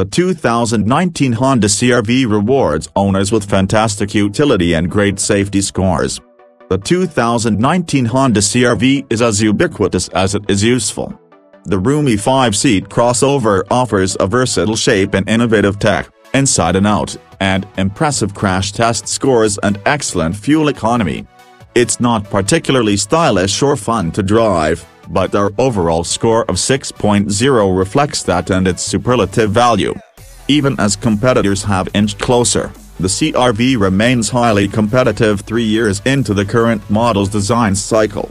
The 2019 Honda CR-V rewards owners with fantastic utility and great safety scores. The 2019 Honda CR-V is as ubiquitous as it is useful. The roomy 5-seat crossover offers a versatile shape and innovative tech, inside and out, and impressive crash test scores and excellent fuel economy. It's not particularly stylish or fun to drive, but our overall score of 6.0 reflects that and its superlative value. Even as competitors have inched closer, the CR-V remains highly competitive 3 years into the current model's design cycle.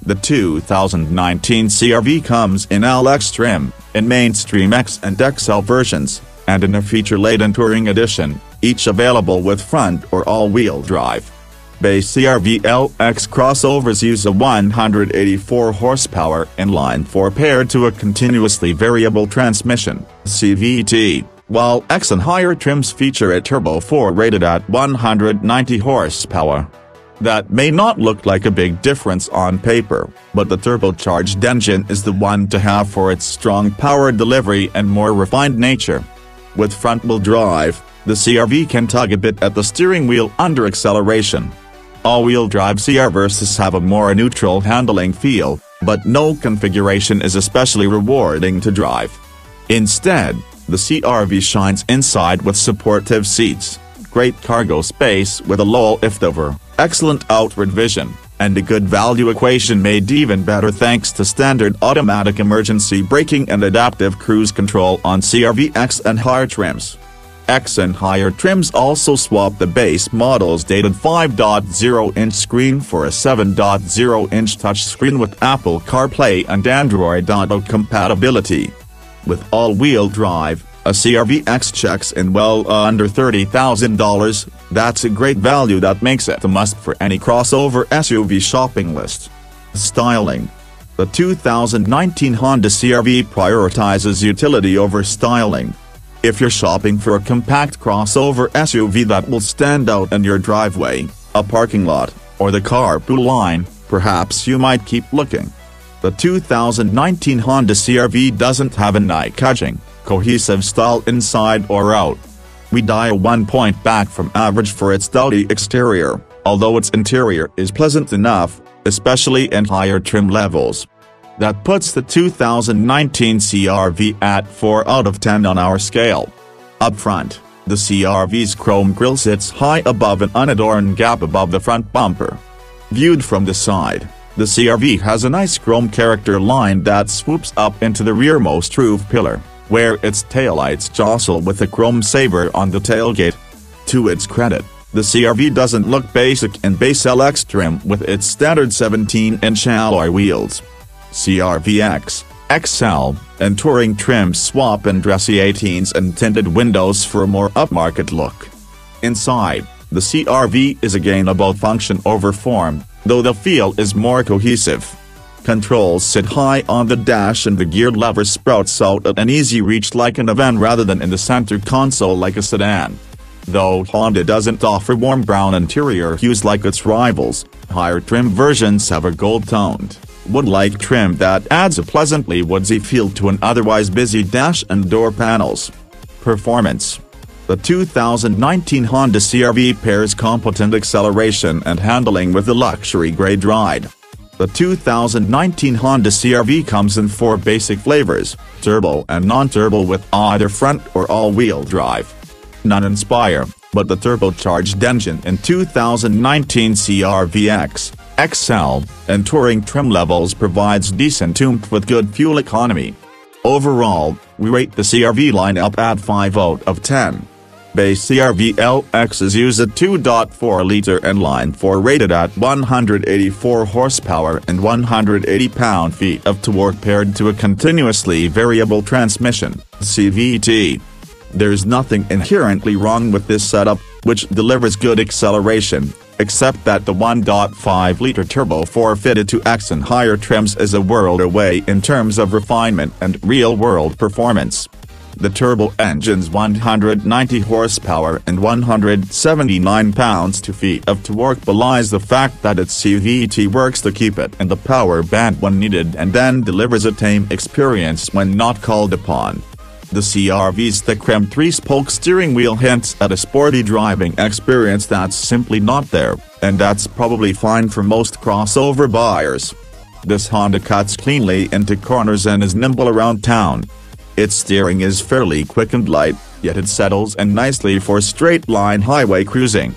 The 2019 CR-V comes in LX trim, in mainstream X and XL versions, and in a feature-laden touring edition, each available with front or all-wheel drive. Base CR-V LX crossovers use a 184 horsepower inline-4 paired to a continuously variable transmission (CVT), while X and higher trims feature a Turbo 4 rated at 190 horsepower. That may not look like a big difference on paper, but the turbocharged engine is the one to have for its strong power delivery and more refined nature. With front-wheel drive, the CR-V can tug a bit at the steering wheel under acceleration. All-wheel drive CR-Vs have a more neutral handling feel, but no configuration is especially rewarding to drive. Instead, the CR-V shines inside with supportive seats, great cargo space with a low liftover, excellent outward vision, and a good value equation made even better thanks to standard automatic emergency braking and adaptive cruise control on CR-V X and higher trims. X and higher trims also swap the base model's dated 5.0-inch screen for a 7.0-inch touchscreen with Apple CarPlay and Android Auto compatibility. With all-wheel drive, a CR-V X checks in well under $30,000, that's a great value that makes it a must for any crossover SUV shopping list. Styling. The 2019 Honda CR-V prioritizes utility over styling. If you're shopping for a compact crossover SUV that will stand out in your driveway, a parking lot, or the carpool line, perhaps you might keep looking. The 2019 Honda CR-V doesn't have an eye-catching, cohesive style inside or out. We dial 1 point back from average for its dowdy exterior, although its interior is pleasant enough, especially in higher trim levels. That puts the 2019 CR-V at 4 out of 10 on our scale. Up front, the CR-V's chrome grille sits high above an unadorned gap above the front bumper. Viewed from the side, the CR-V has a nice chrome character line that swoops up into the rearmost roof pillar, where its taillights jostle with a chrome saber on the tailgate. To its credit, the CR-V doesn't look basic in base LX trim with its standard 17-inch alloy wheels. CR-V X, XL, and touring trims swap in dressy 18s and tinted windows for a more upmarket look. Inside, the CR-V is again about function over form, though the feel is more cohesive. Controls sit high on the dash and the gear lever sprouts out at an easy reach like in a van rather than in the center console like a sedan. Though Honda doesn't offer warm brown interior hues like its rivals, higher trim versions have a gold-toned, wood-like trim that adds a pleasantly woodsy feel to an otherwise busy dash and door panels. Performance. The 2019 Honda CR-V pairs competent acceleration and handling with a luxury-grade ride. The 2019 Honda CR-V comes in 4 basic flavors, turbo and non-turbo with either front or all-wheel drive. None inspire, but the turbocharged engine in 2019 CR-V X, XL, and touring trim levels provides decent oomph with good fuel economy. Overall, we rate the CR-V lineup at 5 out of 10. Base CR-V LXs use a 2.4-liter inline-4 rated at 184 horsepower and 180 pound-feet of torque paired to a continuously variable transmission (CVT). There's nothing inherently wrong with this setup, which delivers good acceleration, except that the 1.5-liter Turbo 4 fitted to X and higher trims is a world away in terms of refinement and real-world performance. The turbo engine's 190 horsepower and 179 pounds-feet of torque belies the fact that its CVT works to keep it in the power band when needed and then delivers a tame experience when not called upon. The CR-V's thick-rimmed 3-spoke steering wheel hints at a sporty driving experience that's simply not there, and that's probably fine for most crossover buyers. This Honda cuts cleanly into corners and is nimble around town. Its steering is fairly quick and light, yet it settles in nicely for straight-line highway cruising.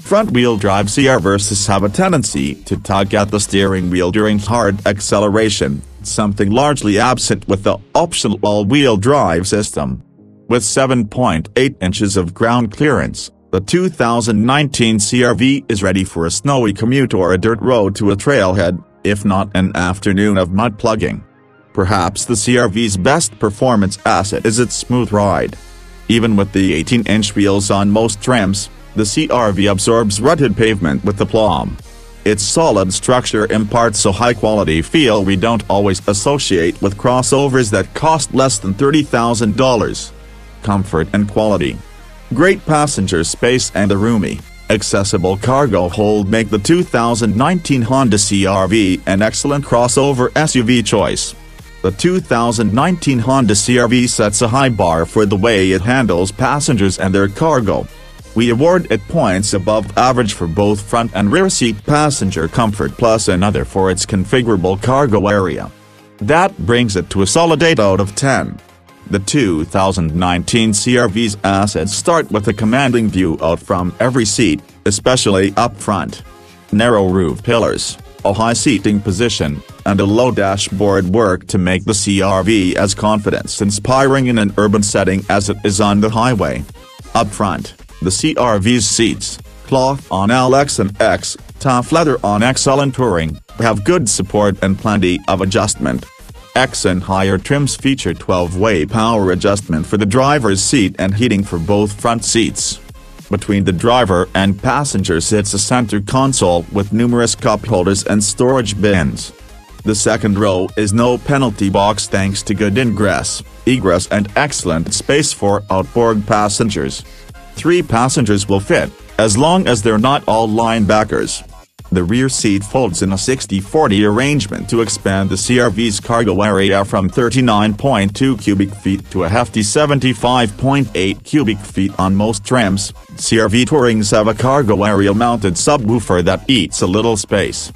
Front-wheel drive CR Versys have a tendency to tug at the steering wheel during hard acceleration, something largely absent with the optional all-wheel drive system. With 7.8 inches of ground clearance, the 2019 CR-V is ready for a snowy commute or a dirt road to a trailhead, if not an afternoon of mud plugging. Perhaps the CR-V's best performance asset is its smooth ride. Even with the 18-inch wheels on most trims, the CR-V absorbs rutted pavement with aplomb. Its solid structure imparts a high-quality feel we don't always associate with crossovers that cost less than $30,000. Comfort and quality. Great passenger space and a roomy, accessible cargo hold make the 2019 Honda CR-V an excellent crossover SUV choice. The 2019 Honda CR-V sets a high bar for the way it handles passengers and their cargo. We award it points above average for both front and rear seat passenger comfort plus another for its configurable cargo area. That brings it to a solid 8 out of 10. The 2019 CR-V's assets start with a commanding view out from every seat, especially up front. Narrow roof pillars, a high seating position, and a low dashboard work to make the CR-V as confidence-inspiring in an urban setting as it is on the highway. Up front, the CR-V's seats, cloth on LX and X, tough leather on XL and Touring, have good support and plenty of adjustment. X and higher trims feature 12-way power adjustment for the driver's seat and heating for both front seats. Between the driver and passenger sits a center console with numerous cup holders and storage bins. The second row is no penalty box thanks to good ingress, egress and excellent space for outboard passengers. 3 passengers will fit, as long as they're not all linebackers. The rear seat folds in a 60-40 arrangement to expand the CR-V's cargo area from 39.2 cubic feet to a hefty 75.8 cubic feet on most trims. CR-V Tourings have a cargo area-mounted subwoofer that eats a little space.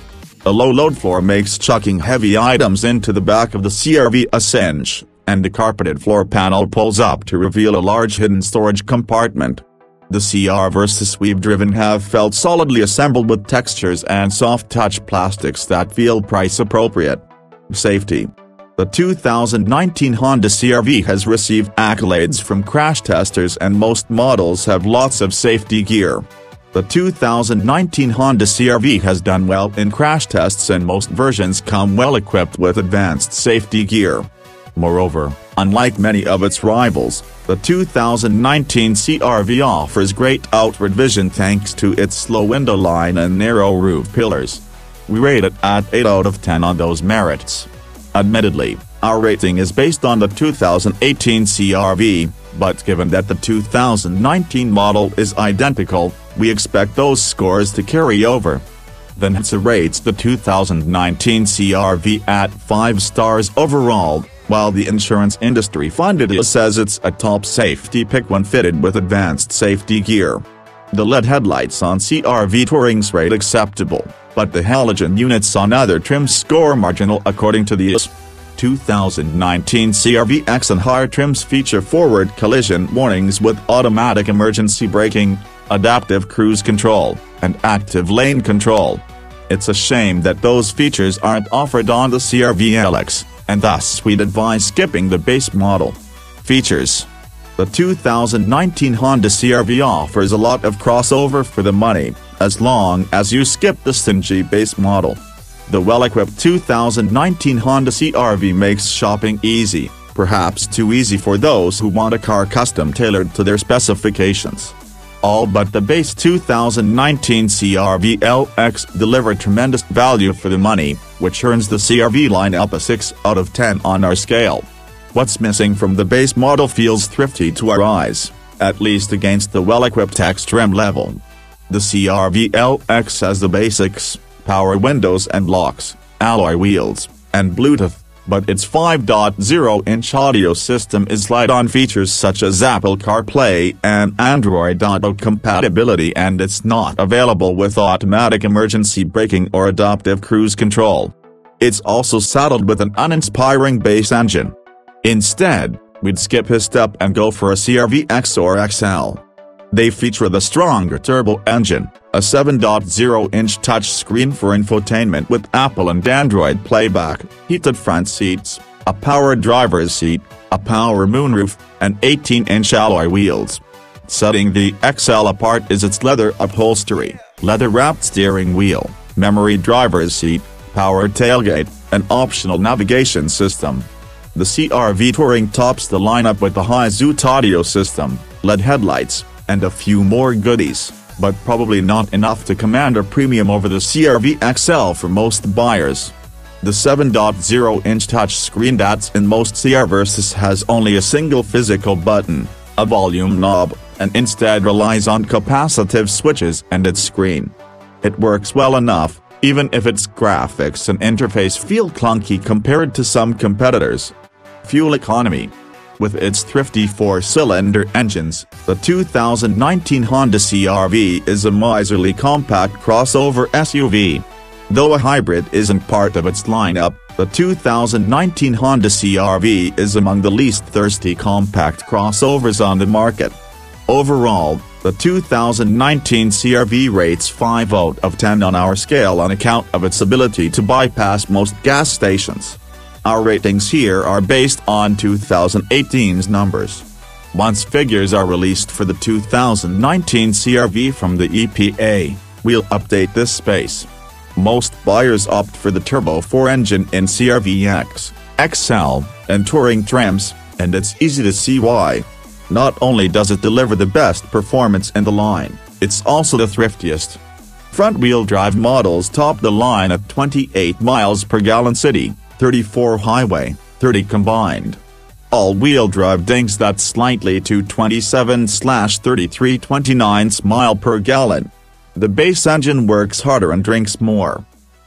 A low load floor makes chucking heavy items into the back of the CR-V a cinch, and the carpeted floor panel pulls up to reveal a large hidden storage compartment. The CR Versys we've driven have felt solidly assembled with textures and soft-touch plastics that feel price-appropriate. Safety. The 2019 Honda CR-V has received accolades from crash testers and most models have lots of safety gear. The 2019 Honda CR-V has done well in crash tests and most versions come well equipped with advanced safety gear. Moreover, unlike many of its rivals, the 2019 CR-V offers great outward vision thanks to its low window line and narrow roof pillars. We rate it at 8 out of 10 on those merits. Admittedly, our rating is based on the 2018 CR-V, but given that the 2019 model is identical, we expect those scores to carry over. Vanessa rates the 2019 CR-V at 5 stars overall, while the insurance industry funded it says it's a top safety pick when fitted with advanced safety gear. The LED headlights on CR-V Tourings rate acceptable, but the halogen units on other trims score marginal according to the 2019 CR-V X and higher trims feature forward collision warnings with automatic emergency braking, adaptive cruise control, and active lane control. It's a shame that those features aren't offered on the CR-V LX, and thus we'd advise skipping the base model. Features. The 2019 Honda CR-V offers a lot of crossover for the money, as long as you skip the stingy base model. The well-equipped 2019 Honda CR-V makes shopping easy, perhaps too easy for those who want a car custom-tailored to their specifications. All but the base 2019 CR-V LX deliver tremendous value for the money, which earns the CR-V lineup a 6 out of 10 on our scale. What's missing from the base model feels thrifty to our eyes, at least against the well-equipped X-trim level. The CR-V LX has the basics: power windows and locks, alloy wheels, and Bluetooth, but its 5.0-inch audio system is light on features such as Apple CarPlay and Android Auto compatibility, and it's not available with automatic emergency braking or adaptive cruise control. It's also saddled with an uninspiring base engine. Instead, we'd skip a step and go for a CR-V X or XL. They feature the stronger turbo engine, a 7.0-inch touchscreen for infotainment with Apple and Android playback, heated front seats, a power driver's seat, a power moonroof, and 18-inch alloy wheels. Setting the XL apart is its leather upholstery, leather-wrapped steering wheel, memory driver's seat, power tailgate, and optional navigation system. The CR-V Touring tops the lineup with the high-zoot audio system, LED headlights, and a few more goodies, but probably not enough to command a premium over the CR-V XL for most buyers. The 7.0-inch touchscreen that's in most CR Versys has only a single physical button, a volume knob, and instead relies on capacitive switches and its screen. It works well enough, even if its graphics and interface feel clunky compared to some competitors. Fuel economy. With its thrifty 4-cylinder engines, the 2019 Honda CR-V is a miserly compact crossover SUV. Though a hybrid isn't part of its lineup, the 2019 Honda CR-V is among the least thirsty compact crossovers on the market. Overall, the 2019 CR-V rates 5 out of 10 on our scale on account of its ability to bypass most gas stations. Our ratings here are based on 2018's numbers. Once figures are released for the 2019 CR-V from the EPA, we'll update this space. Most buyers opt for the Turbo 4 engine in CR-V X, XL, and Touring trims, and it's easy to see why. Not only does it deliver the best performance in the line, it's also the thriftiest. Front-wheel drive models top the line at 28 miles per gallon city, 34 highway, 30 combined. All-wheel drive dinks that slightly to 27/33/29 miles per gallon. The base engine works harder and drinks more.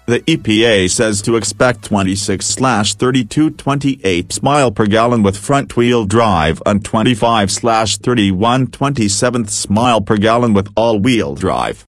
The EPA says to expect 26/32/28 miles per gallon with front-wheel drive and 25/31/27 miles per gallon with all-wheel drive.